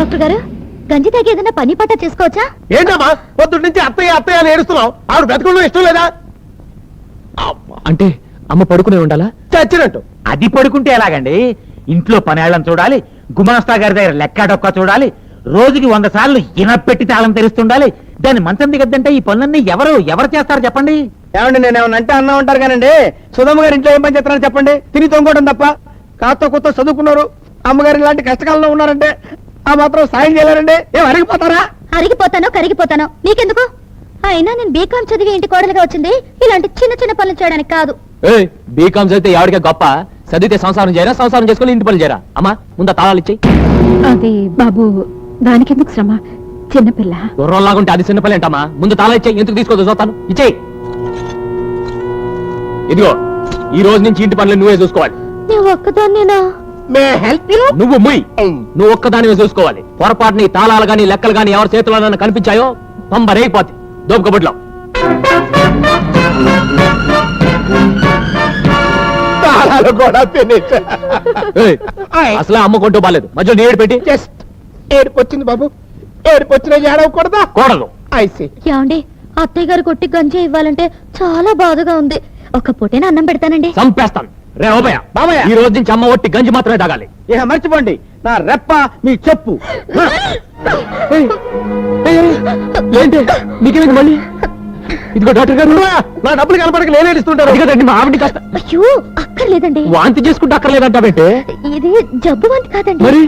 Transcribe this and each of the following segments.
Doctor గారు గంజి తాగి ఏదైనా పని పట్ట చేసుకోవచ్చా? ఏంటమ్మా పొద్దున్న నుంచి అత్తయ్య అత్తయ్య అని ఏడుస్తున్నావు? ఆవిడ బ్రతకడం ఇష్టం లేదా? అంటే అమ్మ పడుకునే ఉండాలా? చచ్చినట్టు. అది పడుకుంటే ఎలాగండి? ఇంట్లో పనేళ్ళని చూడాలి, గుమాస్తా గారి దగ్గర లెక్క డొక్క చూడాలి, రోజుకి 100 సార్లు ఇనపెట్టి తాళం తెరుస్తుండాలి. దాన్ని మంచం దిగద్దంటే ఈ పనులన్నీ ఎవరు చేస్తారు చెప్పండి? ఏమండి నేను ఏమన్నా అంటే అన్నా ఉంటారు కానండి. సుధమ్మ గారు ఇంట్లో ఏం పని చేస్తారని చెప్పండి? తిని తొంగోవడం తప్ప. కాస్త కొత్త చదువుకున్నారు, అమ్మగారు ఇలాంటి కష్టకాలంలో ఉన్నారంటే ఆ మాత్రం సాయం చేయలేరండి. ఏం అరిగిపోతారా? అరిగిపోతానో కరిగిపోతానో నీకెందుకు? అయినా నేను బీకాం చదివి ఇంటి కోడలుగా వచ్చింది ఇలాంటి చిన్న చిన్న పనులు చేయడానికి కాదు. బీకామ్ చదివితే ఎవరికే గొప్ప, చదివితే సంసారం చేయరా, సంసారం చేసుకుని ఇంటి పనులు చేయరా? అమ్మా ముందు తాళాలు ఇచ్చేయి. అదే బాబు, దానికెందుకు శ్రమ, చిన్నపిల్ల. గుర్రంలాగుంటే అది చిన్న పని ఏంటమ్మా? ముందు తాళా ఇచ్చేయి. ఎందుకు తీసుకోదు చూస్తాను. ఇచ్చేయి. ఇదిగో ఈ రోజు నుంచి ఇంటి పనులు నువ్వే చూసుకోవాలి. నువ్వు ఒక్కదాన్నేనా? నువ్వు ముయ్. నువ్వు ఒక్కదానివే చూసుకోవాలి. పొరపాటుని తాళాలు గాని లెక్కలు గాని ఎవరి చేతిలో కనిపించాయో పంబరైపోద్ది. దోపకబుడ్లో అసలు అమ్మ కొంటూ బాలేదు. మధ్యలో నీ ఏడు పెట్టి జస్ట్ ఏడుపు వచ్చింది బాబు. ఏడుపు వచ్చిన ఏడవకూడదా? కోడలు ఏమండి, అత్తయ్య గారు కొట్టి గంజి ఇవ్వాలంటే చాలా బాధగా ఉంది. ఒక పూటేనా అన్నం పెడతానండి. చంపేస్తాను. రే ఓబయ్య, బాబయ్య, ఈ రోజు నుంచి అమ్మ ఒట్టి గంజి మాత్రమే తాగాలి. ఇక మర్చిపోండి, నా రెప్ప మీ చెప్పు. ఏంటి నీకేమైంది మళ్ళీ? ఇదిగో డాక్టర్ గారు, నా డబ్బులు కనపడక నేను ఏడుస్తుంటారు. అదిగోదండి మా ఆవిడ కాస్త అయ్యో అక్కర్లేదండి. వాంతి చేసుకుంటే అక్కర్లేదంటావేంటే? ఇది జబ్బు వంటి కాదండి. మరి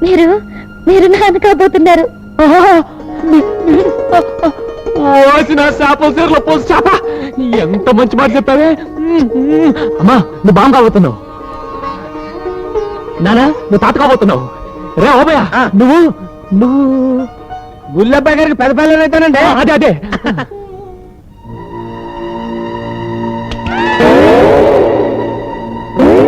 మీరు నాన్న కాబోతున్నారు. ఎంత మంచి మాట చెప్పావే. అమ్మా నువ్వు బాగా కాబోతున్నావు. నానా నువ్వు తాత కాబోతున్నావు. రే ఓబయ్య, నువ్వు గుల్లబ్బాయి గారికి పెద్ద పిల్లలు అయితేనండి. అదే